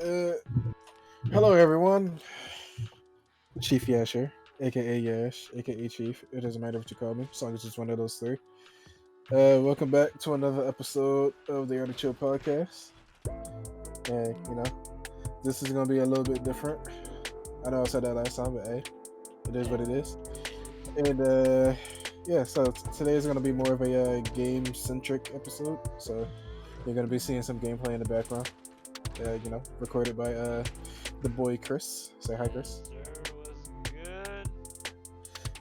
Uh, Hello, everyone. Chief Yasher, aka Yash, aka Chief. It doesn't matter what you call me, as long as it's one of those three. Welcome back to another episode of the Untitled Chill podcast. And this is gonna be a little bit different. I know I said that last time, but hey, it is what it is. And yeah, so today is gonna be more of a game-centric episode. So you're gonna be seeing some gameplay in the background. Recorded by the boy Chris. Say hi, Chris. Sir was good.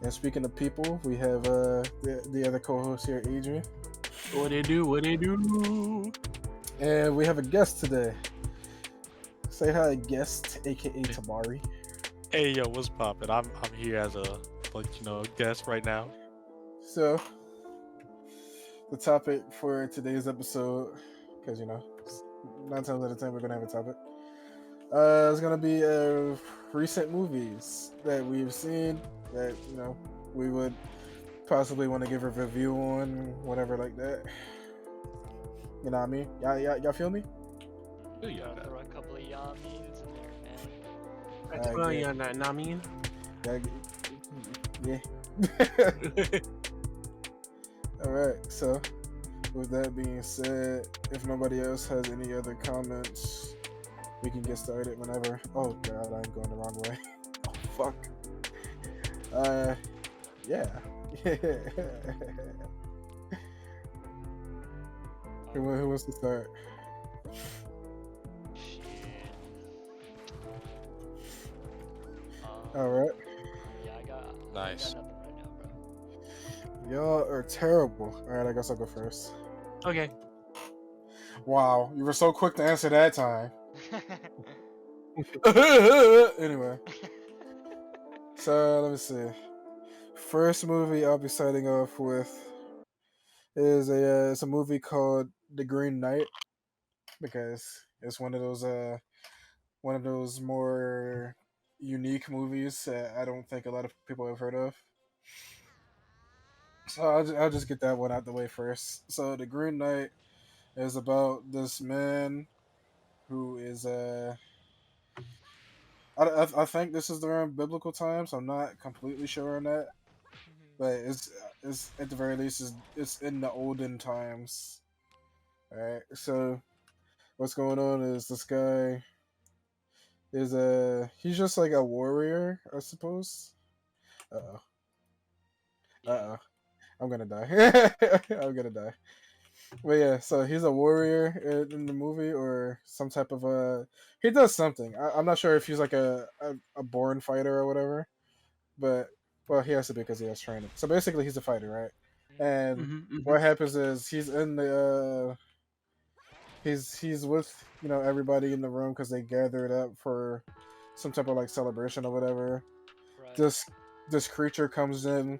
And speaking of people, we have the other co-host here, Adrian, What they do? What they do? and we have a guest today. Say hi, guest, aka Tamari. Hey yo, what's poppin'? I'm here as a guest right now. So, the topic for today's episode, because 9 times out of 10 we're gonna have a topic. It's gonna be recent movies that we've seen that we would possibly want to give a review on, whatever like that. You know what I mean? Y'all feel me? Yeah, Throw a couple of y'all means in there, man. That's Alright, funny good. on that, I mean. Yeah. All right. So, with that being said, if nobody else has any other comments, we can get started whenever. Oh God, I'm going the wrong way. Oh fuck. Yeah. Who wants to start? Shit. All right. Yeah, I got Nice. nothing right now, bro. Y'all are terrible. All right, I guess I'll go first. Okay. Wow, you were so quick to answer that time. Anyway, so let me see. First movie I'll be starting off with is it's a movie called The Green Knight, because it's one of those more unique movies that I don't think a lot of people have heard of. So I'll just get that one out the way first. So The Green Knight is about this man who is I think this is around biblical times. I'm not completely sure on that, but it's at the very least it's in the olden times. All right. So what's going on is this guy is he's just like a warrior, I suppose. Uh oh. I'm gonna die. I'm gonna die. But yeah, so he's a warrior in the movie, or some type of he does something. I'm not sure if he's like a born fighter or whatever, but well, he has to be because he has training. So basically, he's a fighter, right? And what happens is he's in the he's with everybody in the room because they gathered up for some type of like celebration or whatever. Right. This creature comes in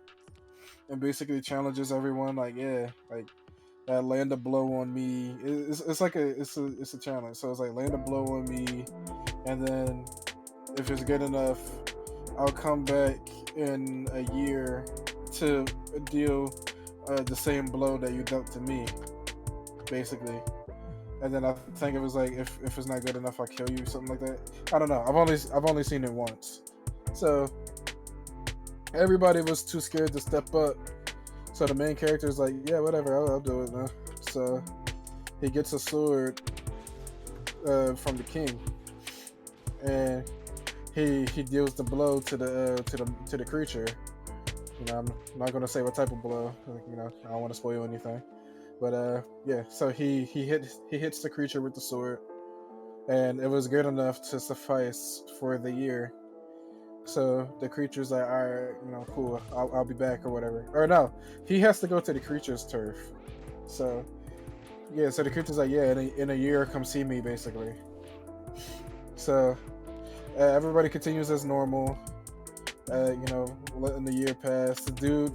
and basically challenges everyone, like, yeah, like, land a blow on me. It's like it's a challenge. So it's like, land a blow on me, and then if it's good enough, I'll come back in a year to deal the same blow that you dealt to me, basically. And then I think it was like, if it's not good enough, I'll kill you, something like that. I don't know. I've only seen it once, so everybody was too scared to step up. So the main character is like, yeah, whatever, I'll do it now. So he gets a sword from the king, and he deals the blow to the creature. I'm not gonna say what type of blow. I don't want to spoil anything. But yeah, so he hits the creature with the sword, and it was good enough to suffice for the year. So the creature's like, all right, cool, I'll be back or whatever. Or no, he has to go to the creature's turf. So yeah, so the creature's like, yeah, in a year, come see me, basically. So everybody continues as normal. Letting the year pass. The dude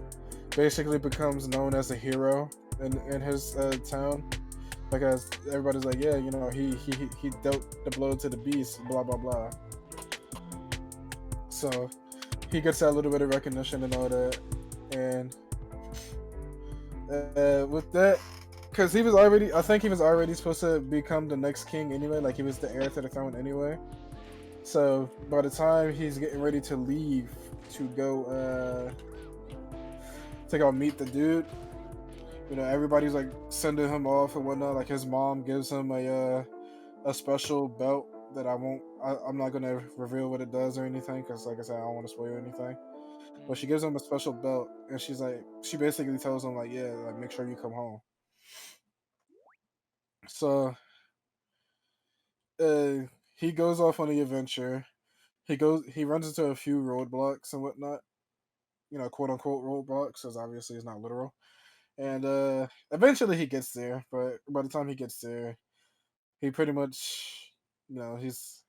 basically becomes known as a hero in his town, because everybody's like, yeah, he dealt the blow to the beast, blah blah blah. So he gets that little bit of recognition and all that, and with that because he was already. I think he was already supposed to become the next king anyway. Like he was the heir to the throne anyway. So by the time he's getting ready to leave to go meet the dude, you know, everybody's like sending him off and whatnot. Like his mom gives him a special belt that I'm not gonna reveal what it does or anything because, like I said, I don't want to spoil anything. But she gives him a special belt, and she basically tells him like, yeah, like make sure you come home. So uh, he goes off on the adventure. He runs into a few roadblocks and whatnot. You know, quote unquote roadblocks, because obviously it's not literal. And eventually he gets there, but by the time he gets there, he pretty much, you know, he's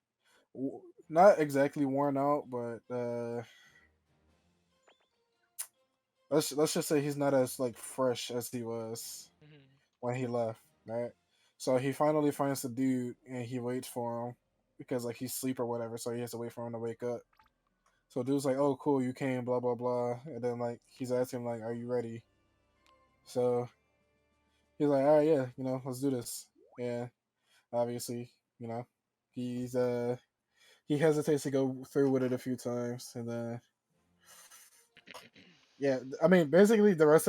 not exactly worn out, but let's just say he's not as like fresh as he was Mhm. when he left, right? So he finally finds the dude and he waits for him because like he's asleep or whatever, so he has to wait for him to wake up. So dude's like, "Oh, cool, you came, blah blah blah," and then like he's asking like, "Are you ready?" So he's like, "All right, yeah, you know, let's do this." And obviously, you know, he's he hesitates to go through with it a few times, and then yeah, I mean, basically the rest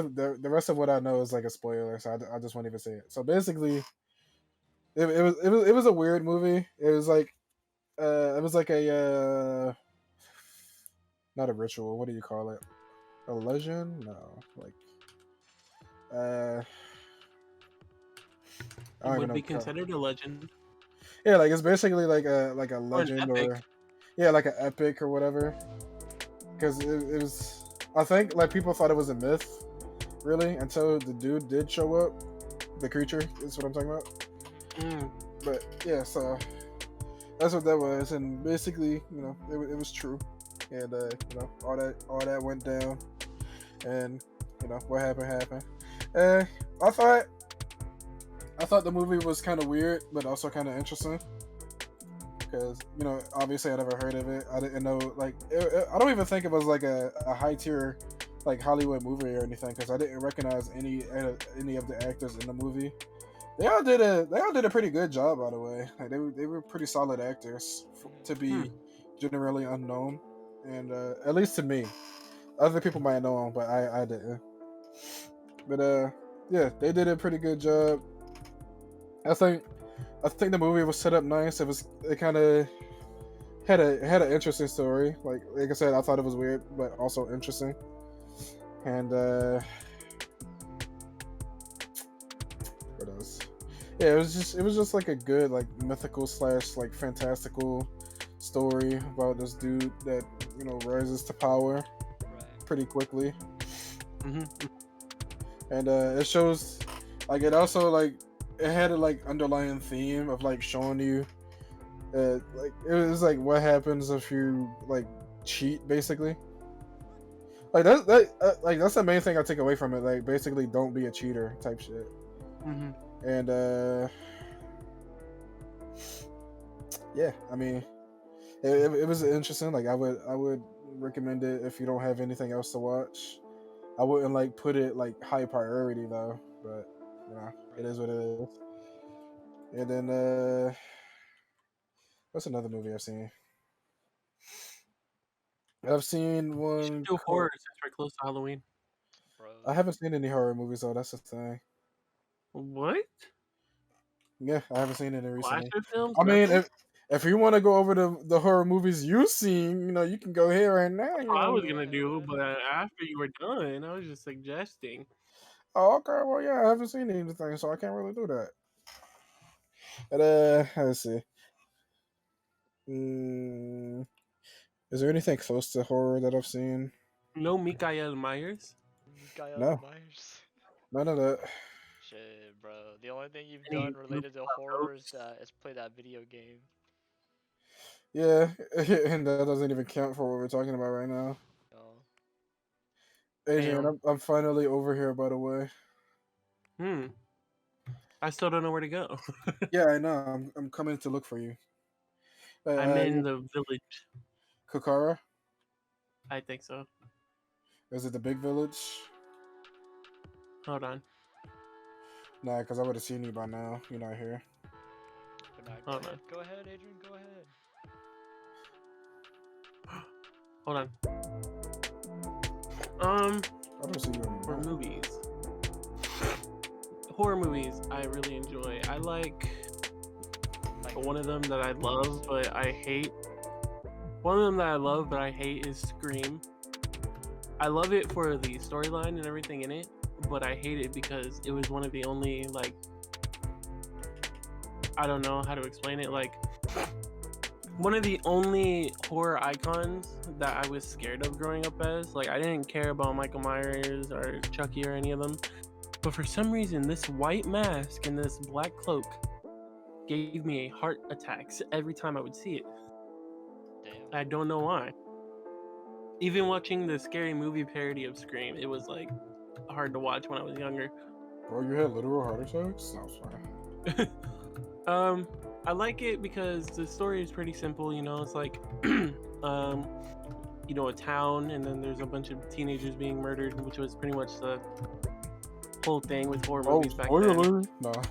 of what I know is like a spoiler, so I just won't even say it. So basically, it was a weird movie. It was like a not a ritual. What do you call it? A legend? No, like uh, I It don't even would know be what to call it. considered a legend Yeah, like it's basically like a or an legend epic. or yeah, like an epic or whatever. Because it was, I think like people thought it was a myth, really, until the dude did show up. The creature is what I'm talking about. Mm. But yeah, so that's what that was, and basically, you know, it was true, and you know, all that went down, and you know what happened. Uh, I thought I thought the movie was kind of weird, but also kind of interesting. Because you know, obviously, I never heard of it. I didn't know, like, I don't even think it was like a high tier, like Hollywood movie or anything. Because I didn't recognize any of the actors in the movie. They all did a pretty good job, by the way. Like they were pretty solid actors to be generally unknown, and at least to me, other people might know them, but I didn't. But yeah, they did a pretty good job. I think I think the movie was set up nice. It kind of had an interesting story. Like I said, I thought it was weird, but also interesting. And what else? Yeah, it was just like a good like mythical slash like fantastical story about this dude that you know rises to power Right. pretty quickly, Hmm. and it shows like it also like it had a like underlying theme of like showing you like it was like what happens if you like cheat basically. Like that's the main thing I take away from it. Like basically, don't be a cheater type shit. Hmm. And yeah, I mean, it was interesting. Like I would recommend it if you don't have anything else to watch. I wouldn't like put it like high priority though, but you know, it is what it is. And then what's another movie I've seen? I've seen You should one do called. horror since we're close to Halloween. Bro. I haven't seen any horror movies though. That's the thing. What? Yeah, I haven't seen any recently. Slasher films? I mean, Nothing? if you want to go over the horror movies you've seen, you know, you can go here right now. That's You what I was know. gonna do, but after you were done, I was just suggesting. Oh, okay. Well, yeah, I haven't seen anything, so I can't really do that. But let's see. Mm, is there anything close to horror that I've seen? No Mikael Myers? Mikael No, Myers. none of that. Shit, bro. The only thing you've Any done movies related to about horror ghosts? is play that video game. Yeah, and that doesn't even count for what we're talking about right now. No. Adrian, Damn. I'm finally over here, by the way. Hmm. I still don't know where to go. Yeah, I know. I'm coming to look for you. I'm in You the village. Kokara? I think so. Is it the big village? Hold on. Nah, because I would have seen you by now. You're not here. But nah, Hold on. go ahead, Adrian. Go ahead. Hold on. I don't see you For anymore. movies. Horror movies, I really enjoy. I like one of them that I love, but I hate. One of them that I love, but I hate is Scream. I love it for the storyline and everything in it, but I hate it because it was one of the only, like, I don't know how to explain it, like, one of the only horror icons that I was scared of growing up as. Like, I didn't care about Michael Myers or Chucky or any of them, but for some reason, this white mask and this black cloak gave me heart attacks every time I would see it. Damn. I don't know why. Even watching the scary movie parody of Scream, it was like hard to watch when I was younger. Bro, you had literal heart attacks? That was fine. I like it because the story is pretty simple, you know, it's like you know, a town and then there's a bunch of teenagers being murdered, which was pretty much the whole thing with horror movies back then. Nah.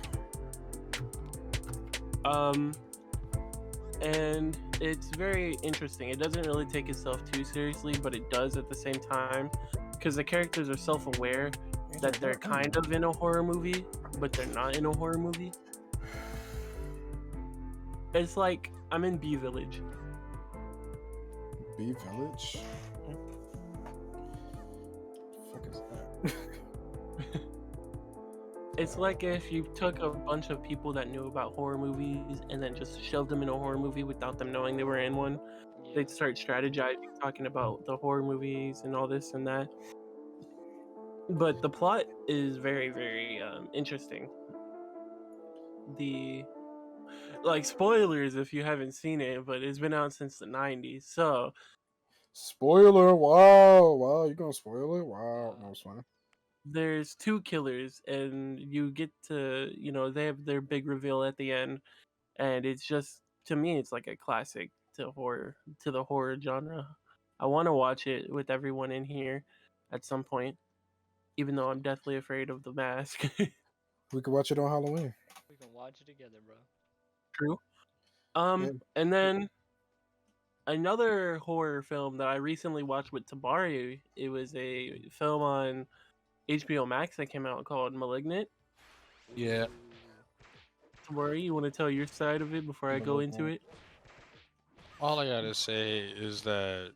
And it's very interesting. It doesn't really take itself too seriously, but it does at the same time, because the characters are self-aware that they're kind of in a horror movie, but they're not in a horror movie. It's like I'm in B Village. B Village? What the fuck is that? It's like if you took a bunch of people that knew about horror movies and then just shoved them in a horror movie without them knowing they were in one. Yeah. They'd start strategizing, talking about the horror movies and all this and that. But the plot is very, very interesting. Like, spoilers if you haven't seen it, but it's been out since the 90s, so... Spoiler! Wow, you gonna spoil it? Wow, no, it's fine. There's two killers, and you get to, you know, they have their big reveal at the end, and it's just, to me, it's like a classic to the horror genre. I want to watch it with everyone in here at some point, even though I'm deathly afraid of the mask. We could watch it on Halloween. We can watch it together, bro. True. Yeah. And then another horror film that I recently watched with Tabari, it was a film on HBO Max that came out called Malignant. Yeah. Tabari, you want to tell your side of it before I go into it? All I gotta say is that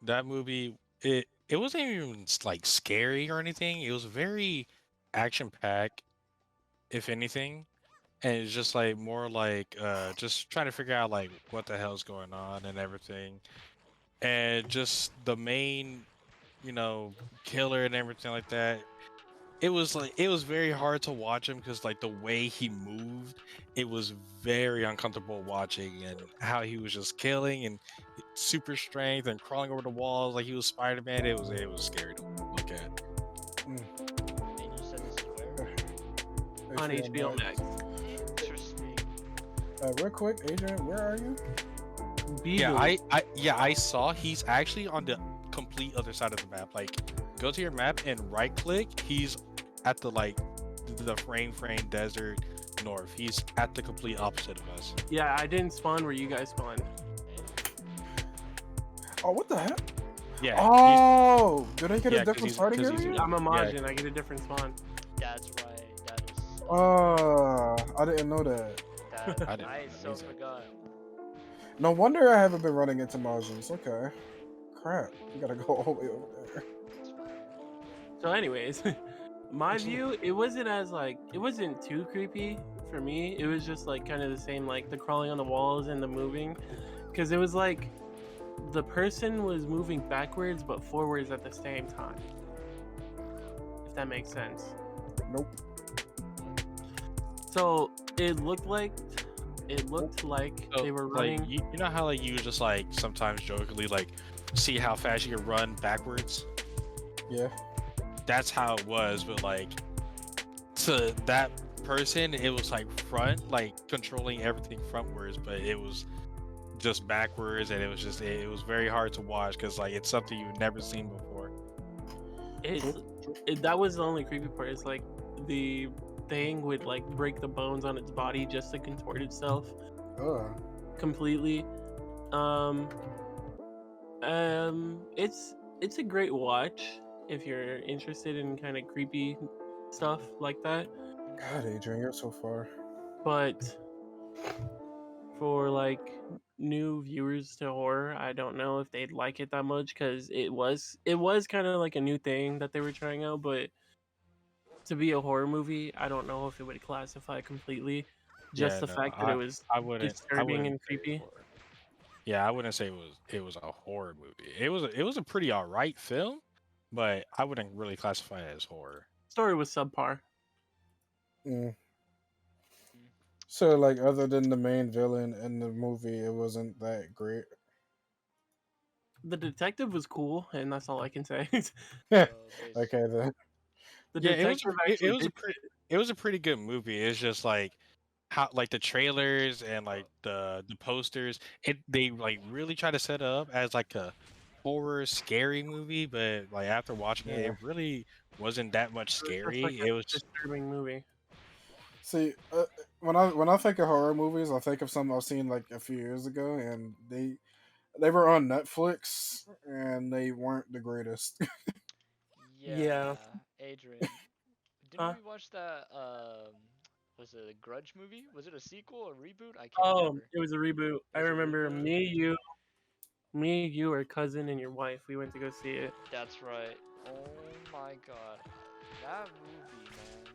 that movie, it wasn't even like scary or anything. It was very action packed, if anything, and it's just like more like just trying to figure out like what the hell's going on and everything, and just the main, you know, killer and everything like that. It was very hard to watch him because like the way he moved, it was very uncomfortable watching, and how he was just killing and super strength and crawling over the walls like he was Spiderman. It was scary to look at. And you said this is where? On HBO Max. Interesting. Real quick, Adrian, where are you? I saw he's actually on the complete other side of the map. Like, go to your map and right click. He's at the the frame desert north. He's at the complete opposite of us. Yeah, I didn't spawn where you guys spawned. Oh, what the heck? Yeah. Oh, did I get yeah, a different starting he's area? I'm a Majin, I get a different spawn. That's right. That is. I didn't know that. That, didn't I so either. forgot. No wonder I haven't been running into Majins. Okay. Crap, you gotta go all the way over there. So anyways, my view, it wasn't too creepy for me. It was just like kind of the same, like the crawling on the walls and the moving, because it was like the person was moving backwards but forwards at the same time, if that makes sense. Nope. So it looked like So, they were running. Like, you know how like you just like sometimes jokingly like see how fast you can run backwards? Yeah. That's how it was, but like to that person it was like front, like controlling everything frontwards, but it was just backwards, and it was very hard to watch because like it's something you've never seen before. That was the only creepy part. It's like thing would like break the bones on its body just to contort itself Oh, completely. Um, it's a great watch if you're interested in kind of creepy stuff like that. God, Adrian, you're so far. But for like new viewers to horror, I don't know if they'd like it that much because it was kind of like a new thing that they were trying out. But to be a horror movie, I don't know if it would classify completely. Just Yeah, the no, fact that it was I wouldn't. I disturbing wouldn't and say creepy. horror. Yeah, I wouldn't say it was a horror movie. It was a pretty alright film, but I wouldn't really classify it as horror. Story was subpar. Mm. So, like, other than the main villain in the movie, it wasn't that great. The detective was cool, and that's all I can say. Okay, Basically. then. The Yeah, detective actually did it was a pretty good movie. It's just like how like the trailers and like the posters, they like really try to set it up as like a horror scary movie, but like after watching it, Yeah. it really wasn't that much just scary. like It a was just disturbing movie. See, when I think of horror movies, I think of something I've seen like a few years ago, and they were on Netflix, and they weren't the greatest. Yeah. Adrian, didn't Huh? we watch that? Was it a Grudge movie? Was it a sequel or reboot? I can't Oh, remember. it was a reboot. I Was it a remember reboot? me, you, our cousin, and your wife. We went to go see it. That's right. Oh my god, that movie, man.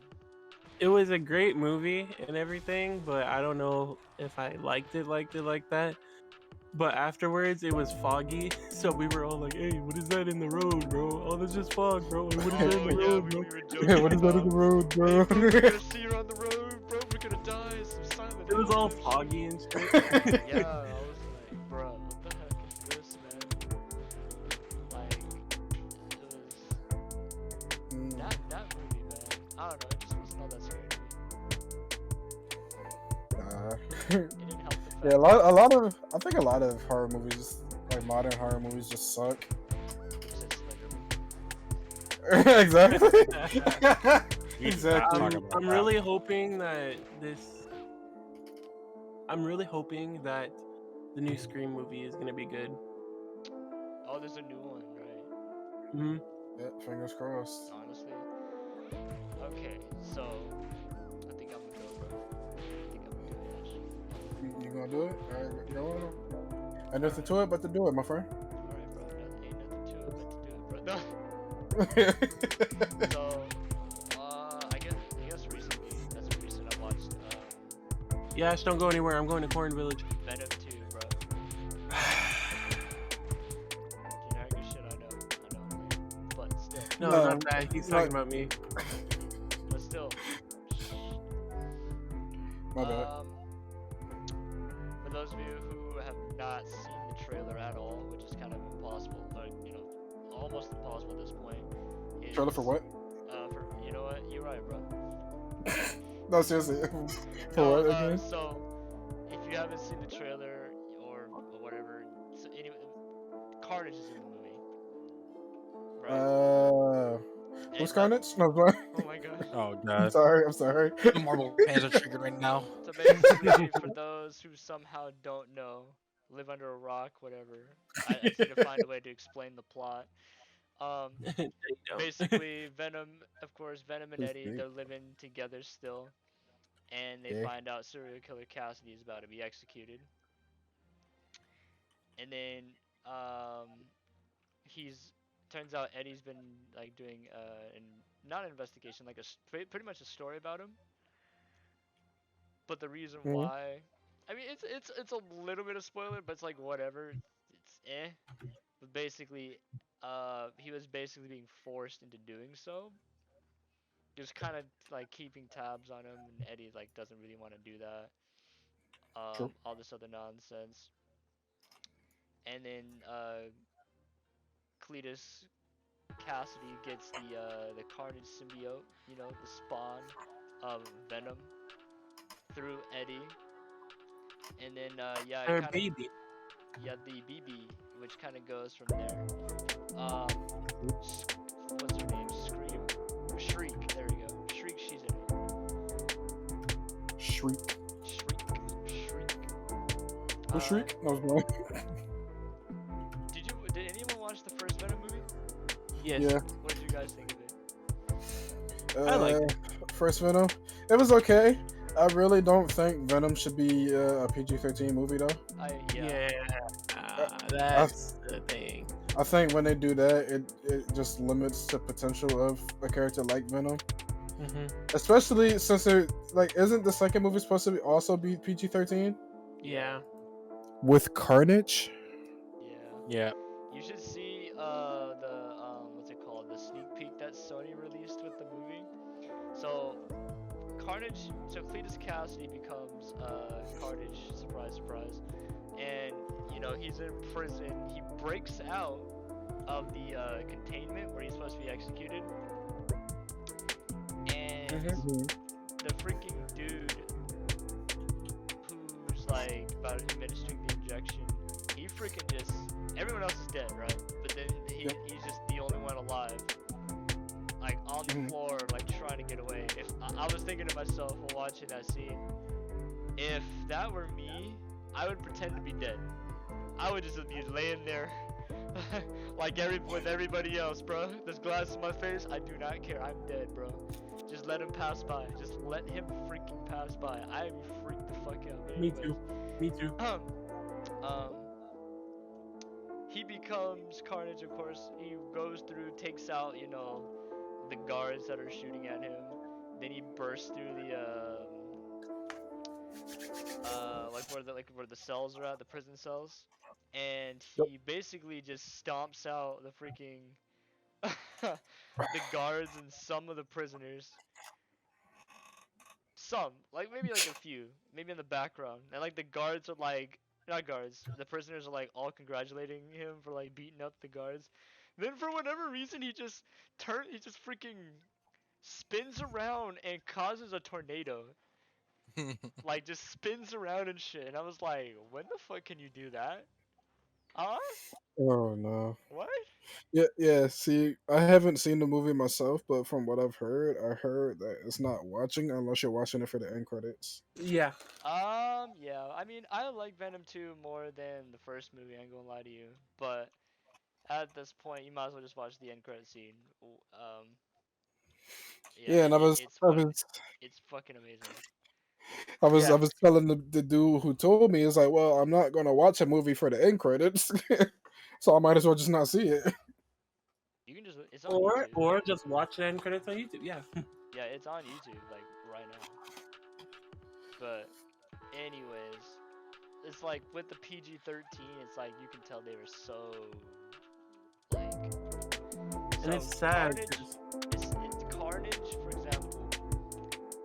It was a great movie and everything, but I don't know if I liked it like that. But afterwards, it was foggy, so we were all like, "Hey, what is that in the road, bro? Oh, that's just fog, bro. What is that in the road, bro?" were Yeah, what is that in the road, bro? We're gonna see her on the road, bro. We're gonna die. Some silent. It was all Hill. foggy and shit. Yeah, I was like, bro, what the heck is this, man? Like, it was that movie, man. I don't know. It just wasn't all that scary to me. It didn't help the fact. Yeah, I think a lot of horror movies, like modern horror movies, just suck. You said Slenderman. Exactly. we did not Exactly. talk about I'm that. really hoping that the new Scream movie is gonna be good. Oh, there's a new one, right? Hmm. Yeah, fingers crossed. Honestly. Okay, so I think I'm gonna go, bro. I think I'm gonna do it. You gonna do it? Alright, go on. And nothing to it but to do it, my friend. Alright, bro. Ain't nothing to it but to do it, bro. No. So, I guess recently, that's recent. I watched Yash, don't go anywhere. I'm going to Corn Village. Venom 2, bro. Generic shit, I know, but still, No, No, not that. He's no. talking about me. but still. My bad. For those of you who have not seen the trailer at all, which is kind of impossible, but almost impossible at this point. Trailer for what? For you know what? You're right, bro. No, seriously. For No, what again? so if you haven't seen the trailer or whatever, so anyway, Carnage is in the movie, right? Who's And, Carnage? No, I'm sorry. Oh my god. Oh I'm god, sorry. I'm sorry. the Marvel fans are triggered right now. So basically, for those who somehow don't know, live under a rock, whatever, I need to find a way to explain the plot. Basically, Venom, of course, Venom and Who's Eddie, Nick? they're living together still, and they Yeah. find out serial killer Cassidy is about to be executed. And then, turns out Eddie's been like doing not an investigation, like pretty much a story about him. But the reason Mhm. why, I mean, it's a little bit of spoiler, but it's like whatever, it's eh. But basically, he was basically being forced into doing so. Just kind of like keeping tabs on him, and Eddie like doesn't really want to do that. True. All this other nonsense. And then Cletus Cassidy gets the Carnage symbiote, the spawn of Venom through Eddie. And then yeah, Her it kinda, baby. yeah, the BB, which kind of goes from there. What's her name? Shriek. There we go. Shriek. She's in it. Triple Shriek. That was mine. Did anyone watch the first Venom movie? Yes. Yeah. What did you guys think of it? I liked it. First Venom. It was okay. I really don't think Venom should be a PG-13 movie though. Yeah. That's the thing. I think when they do that, it just limits the potential of a character like Venom. Especially since they're like, isn't the second movie supposed to be also be PG-13 Yeah. with Carnage? Yeah. You should see the what's it called? The sneak peek that Sony released with the movie. So Carnage, so Cletus Cassidy becomes Carnage, surprise, surprise. And you know, he's in prison. He breaks out of the containment where he's supposed to be executed. And the freaking dude who's like about administering the injection, he freaking just, everyone else is dead, right? But then he's just the only one alive, like on the floor, like trying to get away. If I was thinking to myself while watching that scene, if that were me, I would pretend to be dead. I would just be laying there like with everybody else, bro. There's glass in my face. I do not care. I'm dead, bro. Just let him pass by. Just let him freaking pass by. I would freak the fuck out. But Me too. Me too. He becomes Carnage, of course. He goes through, takes out, you know, the guards that are shooting at him. Then he bursts through the where the cells are at, the prison cells, and he basically just stomps out the freaking the guards and some of the prisoners. Some, like maybe like a few, maybe in the background, and like the guards are like, not guards, the prisoners are like all congratulating him for like beating up the guards. Then for whatever reason he just freaking spins around and causes a tornado. Like just spins around and shit, and I was like, when the fuck can you do that? Huh? Oh no. What? Yeah. See, I haven't seen the movie myself, but from what I've heard, I heard that it's not watching unless you're watching it for the end credits. Yeah. Yeah. I mean, I like Venom 2 more than the first movie. I ain't gonna lie to you, but at this point, you might as well just watch the end credit scene. Yeah, and it's fucking amazing. I was telling the dude who told me, it's like, well, I'm not gonna watch a movie for the end credits, so I might as well just not see it. You can just, it's on YouTube. Or just watch the end credits on YouTube. Yeah. Yeah, it's on YouTube like right now. But anyways, it's like with the PG-13, it's like you can tell they were so like. And it's sad. It's Carnage, for example.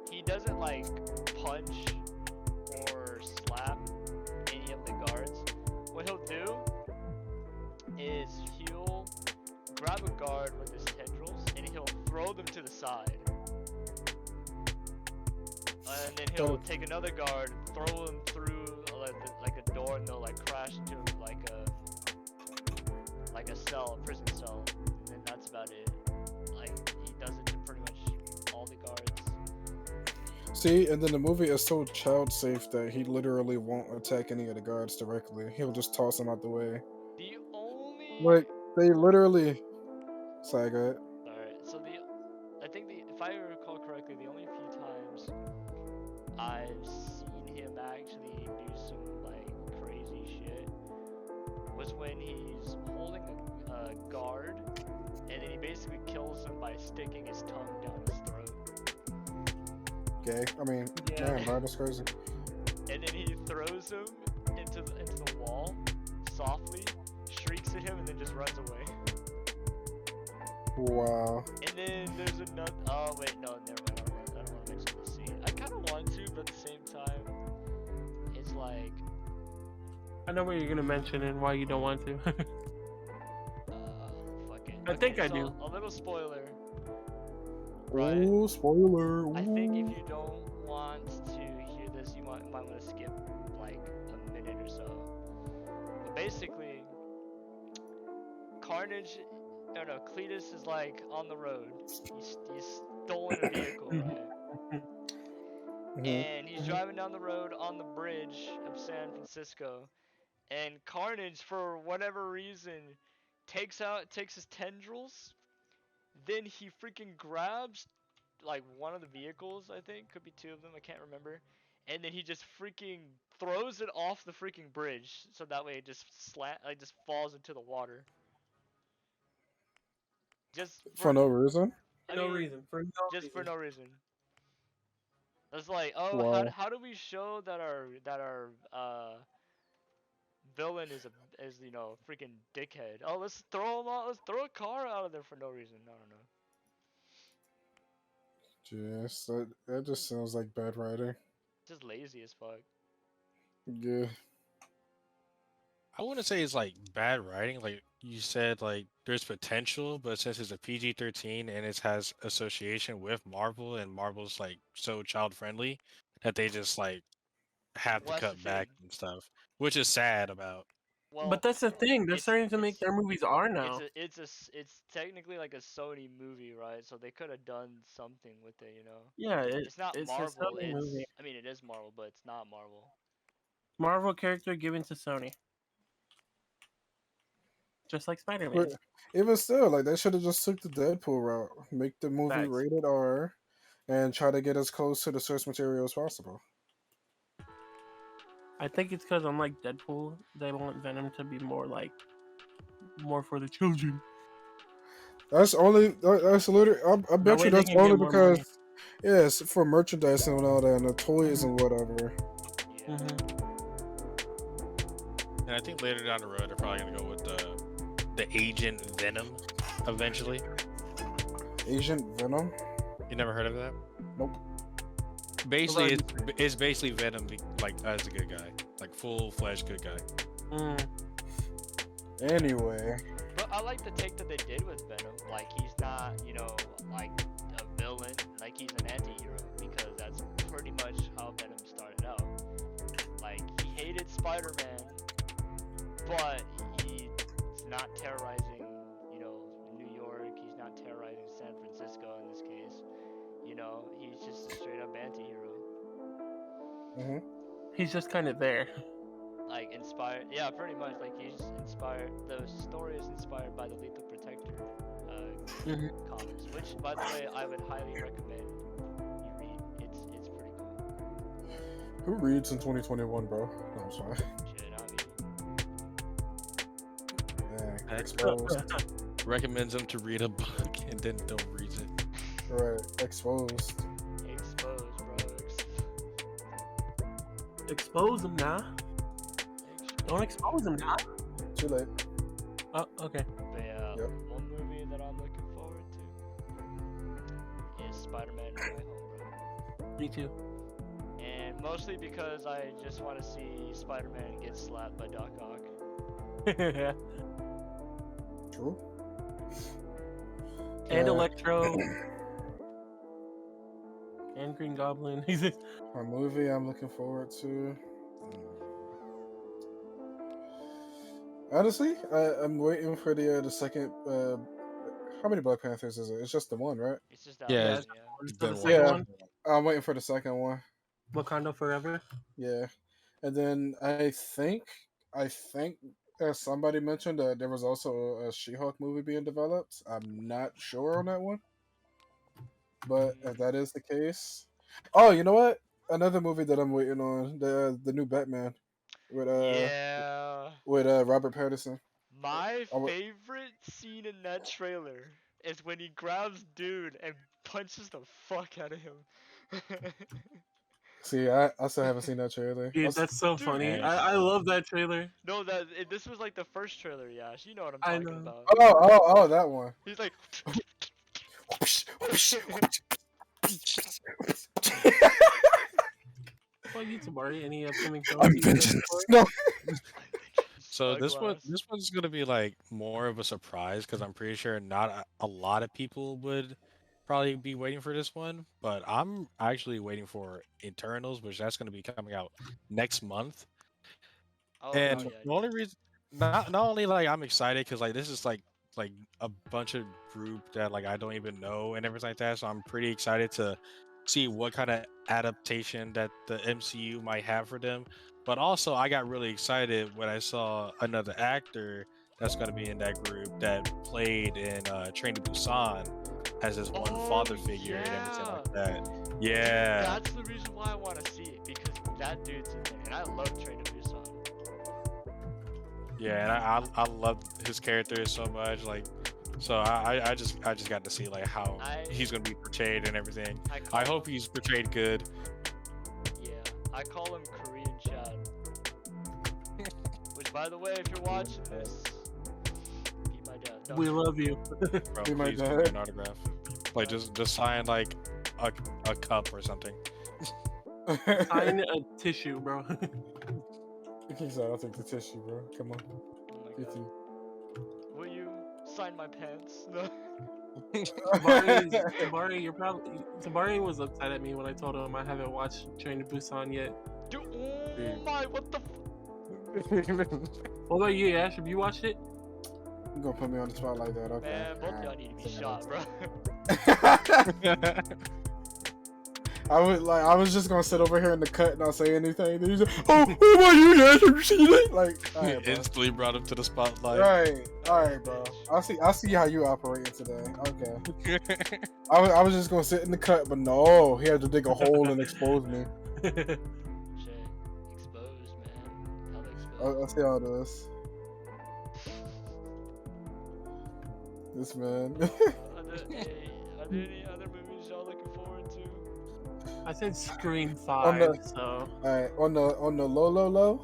He doesn't like punch or slap any of the guards. What he'll do is he'll grab a guard with his tendrils and he'll throw them to the side. And then he'll take another guard and throw them through like a door, and they'll like crash into like a cell, a prison cell. And then that's about it. Like he does it to pretty much all the guards. See, and then the movie is so child safe that he literally won't attack any of the guards directly. He'll just toss them out the way. The only Like they literally. Sorry, go ahead. Alright, so I think if I recall correctly, the only few times I've seen him actually do some like crazy shit was when he's holding a guard and then he basically kills him by sticking his tongue down his throat. Okay, I mean, man, bro, that's crazy. And then he throws him into the wall softly, shrieks at him, and then just runs away. Wow. And then there's another. Oh wait, no, never mind. I don't want to mention the scene. I kind of want to, but at the same time, it's like. I know what you're gonna mention and why you don't want to. Fucking. I think I do. A little spoiler. Right. Ooh, spoiler. Ooh. I think if you don't want to hear this, you might want to skip like a minute or so. But basically, Carnage. No, Cletus is like on the road. He's stolen a vehicle, right? And he's driving down the road on the bridge of San Francisco, and Carnage, for whatever reason, takes his tendrils. Then he freaking grabs like one of the vehicles. I think could be two of them. I can't remember. And then he just freaking throws it off the freaking bridge, so that way it just just falls into the water. Just For no reason. I no mean, reason. For no just reason. for no reason. It's like, oh, Wow. how do we show that our villain is freaking dickhead? Oh, let's throw him out. Let's throw a car out of there for no reason. I don't know. Yes, that just sounds like bad writing. Just lazy as fuck. Yeah. I wouldn't say it's like bad writing. Like you said, like there's potential, but since it's a PG-13 and it has association with Marvel, and Marvel's like so child friendly that they just like have to Well, that's the cut back thing. and stuff, which is sad about. Well, But that's the thing. They're it's starting to make it's their movies R now. it's technically like a Sony movie, right? So they could have done something with it, you know. Yeah, It's not it's a Marvel. Sony movie. I mean, it is Marvel, but it's not Marvel. Marvel character given to Sony. Just like Spider-Man. But even still, like they should have just took the Deadpool route, make the movie Facts. rated R, and try to get as close to the source material as possible. I think it's because unlike Deadpool, they want Venom to be more for the children. That's literally. I bet way you they that's can get only more because, money. yes, for merchandise and all that, and the toys and whatever. Yeah. And I think later down the road, they're probably gonna go with the Agent Venom eventually. Agent Venom. You never heard of that? Nope. Basically, it's basically Venom like as a good guy, like full-fledged good guy. Anyway. But I like the take that they did with Venom. Like he's not, like a villain. Like he's an anti-hero, because that's pretty much how Venom started out. Like he hated Spider-Man, but he's not terrorizing, New York. He's not terrorizing San Francisco in this case. He's just a straight up anti-hero. Mhm. He's just kind of there. Like inspired, yeah, pretty much. Like he's inspired. The story is inspired by the Lethal Protector comics, which, by the way, I would highly recommend you read. It's pretty cool. Who reads in 2021, bro? No, I'm sorry. Shit, Dang, exposed. Recommends them to read a book and then don't read it. Right, exposed. exposed, bro. Expose him now. Don't expose him now. Too late. Oh, okay. But yeah, Yep. one movie that I'm looking forward to is Spider-Man No Way Home, bro. Me too. And mostly because I just want to see Spider-Man get slapped by Doc Ock. True. And Electro. And Green Goblin. He's just... A movie I'm looking forward to. Honestly, I'm waiting for the second. How many Black Panthers is it? It's just the one, right? It's just that Yeah, one, it's For been the one. second Yeah. one, I'm waiting for the second one. Wakanda Forever. Yeah, and then I think somebody mentioned that there was also a She-Hulk movie being developed. I'm not sure on that one, but if that is the case, oh, you know what? Another movie that I'm waiting on, the new Batman with Yeah. Robert Pattinson. My I wa- favorite scene in that trailer is when he grabs dude and punches the fuck out of him. See, I still haven't seen that trailer. Dude, that's so Dude, funny. man. I love that trailer. No, this was like the first trailer, Yash. You know what I'm I talking know. about. Oh, that one. He's like, Well, you Tabari, any upcoming films? I'm you looking vengeance. for? No. So Douglas. this one's gonna be like more of a surprise because I'm pretty sure not a lot of people would probably be waiting for this one, but I'm actually waiting for Eternals, which that's gonna be coming out next month. Oh, And yeah, the only reason, not only like I'm excited because like this is like a bunch of group that like I don't even know and everything like that, so I'm pretty excited to see what kind of adaptation that the MCU might have for them. But also, I got really excited when I saw another actor that's going to be in that group that played in Train to Busan as his one father figure and everything yeah. like that. Dude, Yeah, that's the reason why I want to see it, because that dude's in there, and I love Train to Busan. yeah, and I love his character so much. Like, so I just got to see like how he's gonna be portrayed and everything. I hope he's portrayed good. Yeah, I call him Korean Chad. Which, by the way, if you're watching this, be my dad. No. We love you. Bro, Be my please give me dad. an autograph. Like just sign like a cup or something. Sign a tissue, bro. He said, "I'll take the tissue, bro. Come on, Oh my get god. you." Will you sign my pants? No. Tabari was upset at me when I told him I haven't watched Train to Busan yet. Dude, oh my, what the What about you, Ash? Have you watched it? You gonna put me on the spot like that? Okay. Man, both y'all need to be shot, bro. I was just gonna sit over here in the cut and not say anything. Then he's like, "Oh, who are you guys? Have you seen it?" Like, all right, bro. Instantly brought him to the spotlight. All right, bro. I see how you operating today. Okay. I was just gonna sit in the cut, but no, he had to dig a hole and expose me. Shit. Exposed, man. Hella exposed. I see how it is. This man. Are there any other movies y'all looking forward to? I said Scream On 5, the- so Alright, on the low,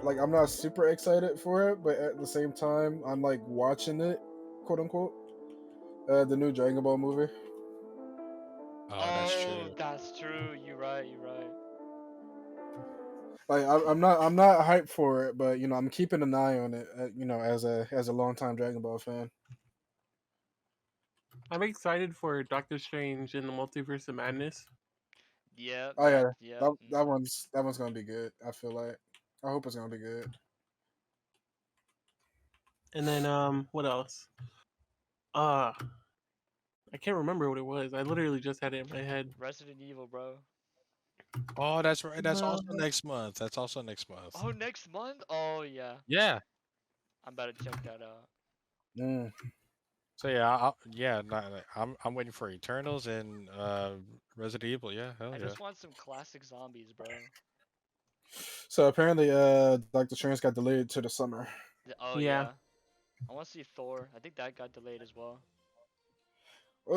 like I'm not super excited for it, but at the same time, I'm like watching it, quote unquote. The new Dragon Ball movie. Oh, that's true. That's true. You're right. Like I'm not hyped for it, but you know I'm keeping an eye on it. You know, as a longtime Dragon Ball fan. I'm excited for Doctor Strange in the Multiverse of Madness. Yeah. Oh yeah, Yeah. that one's gonna be good. I feel like. I hope it's gonna be good. And then what else? I can't remember what it was. I literally just had it in my head. Resident Evil, bro. Oh, that's right. That's also next month. That's also next month. Oh, next month? Oh yeah. Yeah. I'm about to check that out. Mm. So yeah, I'm waiting for Eternals and Resident Evil. Yeah, hell I yeah. just want some classic zombies, bro. So apparently, Doctor Strange got delayed to the summer. Oh Yeah. yeah. I want to see Thor. I think that got delayed as well.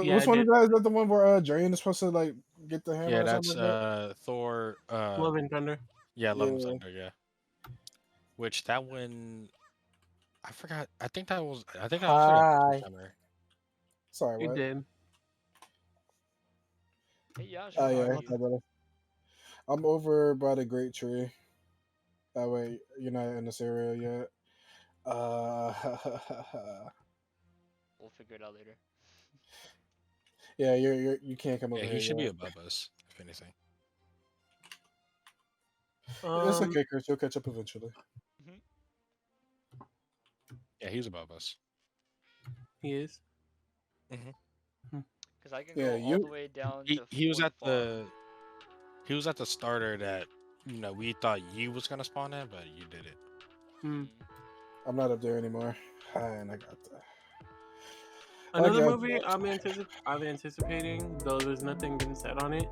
Yeah, Which I one did. of that is that the one where Drain is supposed to like get the hammer? Yeah, or that's something like that? Thor. Love and Thunder. Yeah, Love and Yeah. Thunder. Yeah. Which that one, I forgot. I think I also got Hi. summer. Sorry, You what? did. Hey, yeah. Oh yeah, how are hi, you? brother. I'm over by the Great Tree. That way, you're not in this area yet. We'll figure it out later. Yeah, you can't come over Yeah, here. he should be yet. above us, if anything. It's okay, Chris. You'll catch up eventually. Yeah, he's above us. He is. Because I can Yeah, go all the way down to He was Fort at Farm. the starter that we thought you was gonna spawn in, but you did it. Hmm. I'm not up there anymore. And I got that. Another got movie I'm anticipating, though there's nothing been said on it,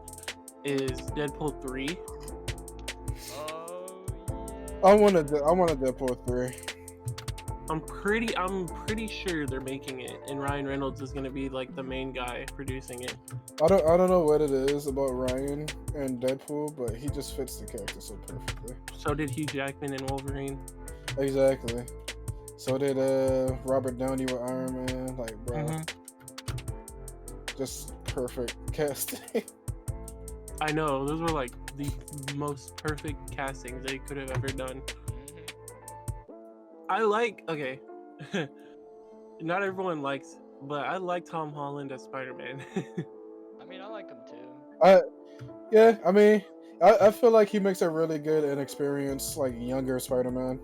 is Deadpool 3. Oh I want a Deadpool 3. I'm pretty sure they're making it, and Ryan Reynolds is gonna be like the main guy producing it. I don't know what it is about Ryan and Deadpool, but he just fits the character so perfectly. So did Hugh Jackman and Wolverine. Exactly. So did Robert Downey with Iron Man. Like, bro, just perfect casting. I know, those were like the most perfect castings they could have ever done. Okay. Not everyone likes, but I like Tom Holland as Spider-Man. I mean, I like him too. Yeah, I mean, I feel like he makes a really good and experienced, like, younger Spider-Man.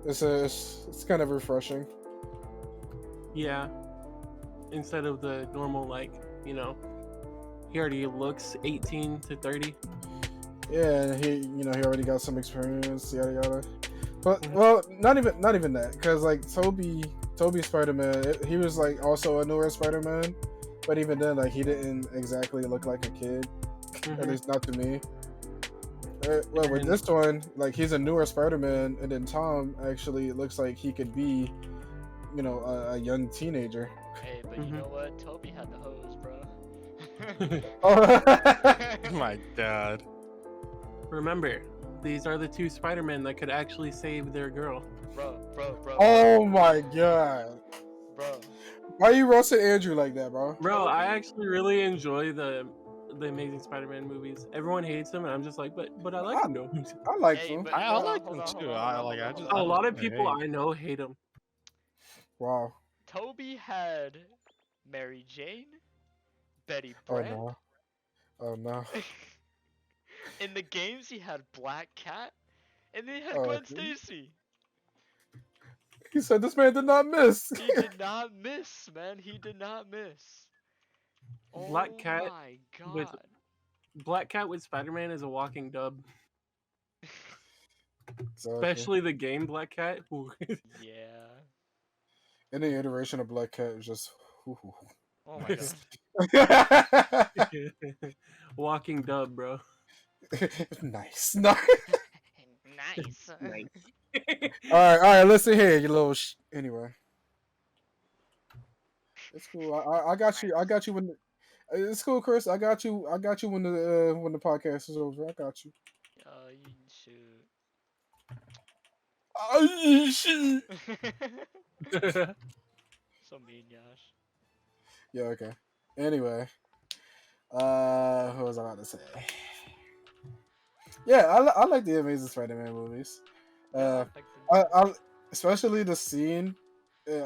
It's kind of refreshing. Yeah. Instead of the normal, like, he already looks 18 to 30. Yeah, he already got some experience, yada yada. But Mhm. well, not even that, because like Toby Spider-Man, he was like also a newer Spider-Man, but even then, like he didn't exactly look like a kid, at Mhm. least not to me. Well, with And this one, like he's a newer Spider-Man, and then Tom actually looks like he could be, a young teenager. Hey, but you Mhm. know what? Toby had the hose, bro. Oh, Oh my god. remember, these are the two Spider-Men that could actually save their girl. bro, oh my god! bro. Why you roasting Andrew like that, bro? Bro, I Toby- actually really enjoy the Amazing Spider-Man movies. Everyone hates them, and I'm just like, but I like I, them though. I like Hey, them. but I hold on, like hold them on, hold too. on, hold on, hold on, hold A on. lot of I people hate. I know hate them. Wow. Toby had Mary Jane, Betty Oh Brant. no. Oh no. In the games, he had Black Cat, and then he had Oh, Gwen okay. Stacy. He said this man did not miss. He did not miss, man. He did not miss. Black Oh Cat my with god. Black Cat with Spider-Man is a walking dub. Exactly. Especially the game Black Cat. Yeah. Any iteration of Black Cat is just. Oh my god. Walking dub, bro. Nice. Nice. Nice. Nice. All right. Listen here, you little. Anyway, it's cool. I got you. I got you when. It's cool, Chris. I got you. I got you when the podcast is over. I got you. You shoot. Ay, shit. So mean, Yash. Yeah. Okay. Anyway, what was I about to say? Yeah, I like the Amazing Spider-Man movies. Yeah, I Uh, like them I, too. I especially the scene.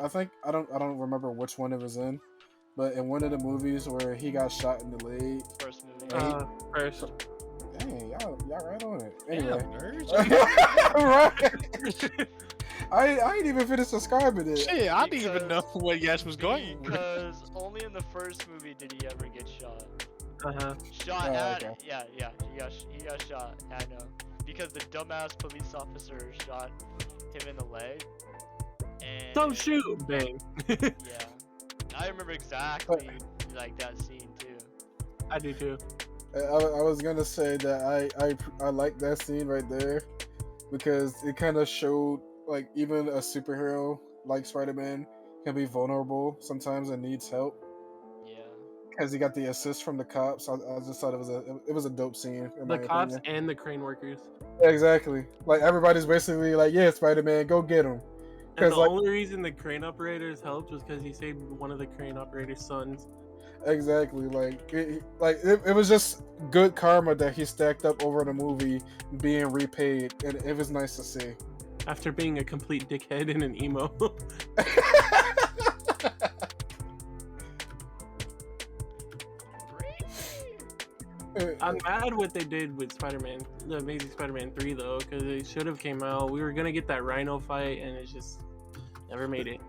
I think I don't remember which one it was in, but in one of the movies where he got shot in the leg. First movie. And First. dang, y'all right on it. Damn, Anyway, nerds. right. I ain't even finished describing it. Shit, I didn't even know Because- what Yash was going with. Because only in the first movie did he ever get shot. Uh-huh. Shot Oh, at. okay. Yeah, he got shot. I know. Because the dumbass police officer shot him in the leg. And Don't shoot! Bang. Yeah. I remember exactly like that scene too. I do too. I was gonna say that I like that scene right there because it kind of showed like even a superhero like Spider-Man can be vulnerable sometimes and needs help. Yeah. Because he got the assist from the cops. I just thought it was a dope scene in The my cops opinion. and the crane workers. Exactly. Like everybody's basically like, yeah, Spider-Man, go get him. And Because the like only reason the crane operators helped was because he saved one of the crane operators' sons. exactly it was just good karma that he stacked up over the movie being repaid, and it was nice to see. After being a complete dickhead and an emo. I'm mad what they did with Spider-Man, the Amazing Spider-Man 3 though, because it should have came out. We were gonna get that Rhino fight, and it just never made it.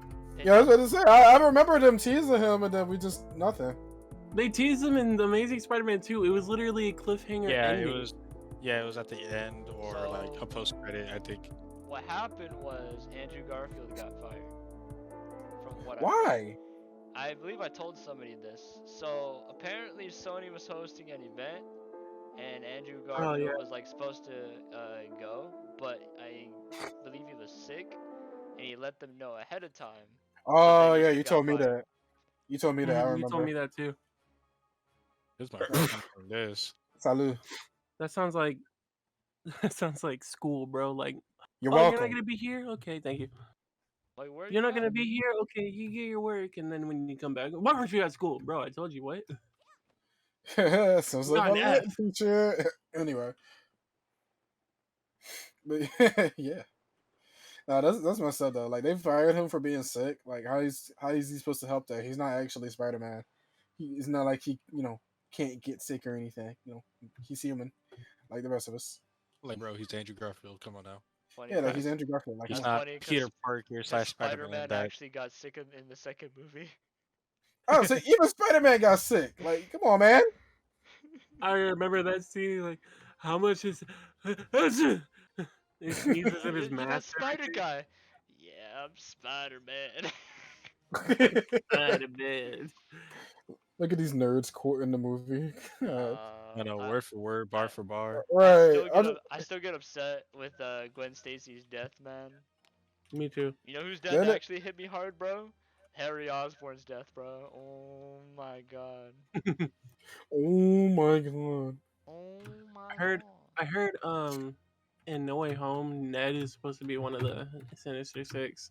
Yeah, I was gonna say I remember them teasing him, and then we just nothing. They teased him in the Amazing Spider-Man 2. It was literally a cliffhanger Yeah, ending. it was. Yeah, it was at the end or like a So- post credit, I think. What happened was Andrew Garfield got fired. From what Why? I believe I told somebody this. So apparently Sony was hosting an event, and Andrew Garfield yeah. was like supposed to go, but I believe he was sick, and he let them know ahead of time. Oh he yeah, still you got told me fired. that. You told me that. I You remember. told me that too. This is my first time from this. Salud. That sounds like that sounds like school, bro. Like, You're oh, you're welcome. not gonna be here? Okay, thank you. Like, where You're you not gonna at? be here? Okay, you get your work, and then when you come back, why weren't you at school, bro? I told you what. Sounds like Got my an lit F. teacher. Anyway, but yeah. No, that's messed up though. Like they fired him for being sick. Like how is he supposed to help that? He's not actually Spider-Man. It's not like he can't get sick or anything. He's human like the rest of us. Like, bro, he's Andrew Garfield. Come on now. Funny Yeah, like cause- he's Andrew Garfield. Like He's That's not funny 'cause- Peter Parker 'cause slash Spider-Man. Spider-Man That actually got sick in the second movie. oh, so even Spider-Man got sick. Like, come on, man. I remember that scene. Like, How much is? He sneezes in his You're that mask. spider guy. Yeah, I'm Spider-Man. Spider-Man. Look at these nerds quoting the movie. I know, I, word for word, bar for bar. Right. I still get upset with Gwen Stacy's death, man. Me too. You know whose death Then it- actually hit me hard, bro? Harry Osborn's death, bro. Oh my god. Oh my god. Oh my heard- god. I heard in No Way Home, Ned is supposed to be one of the Sinister Six.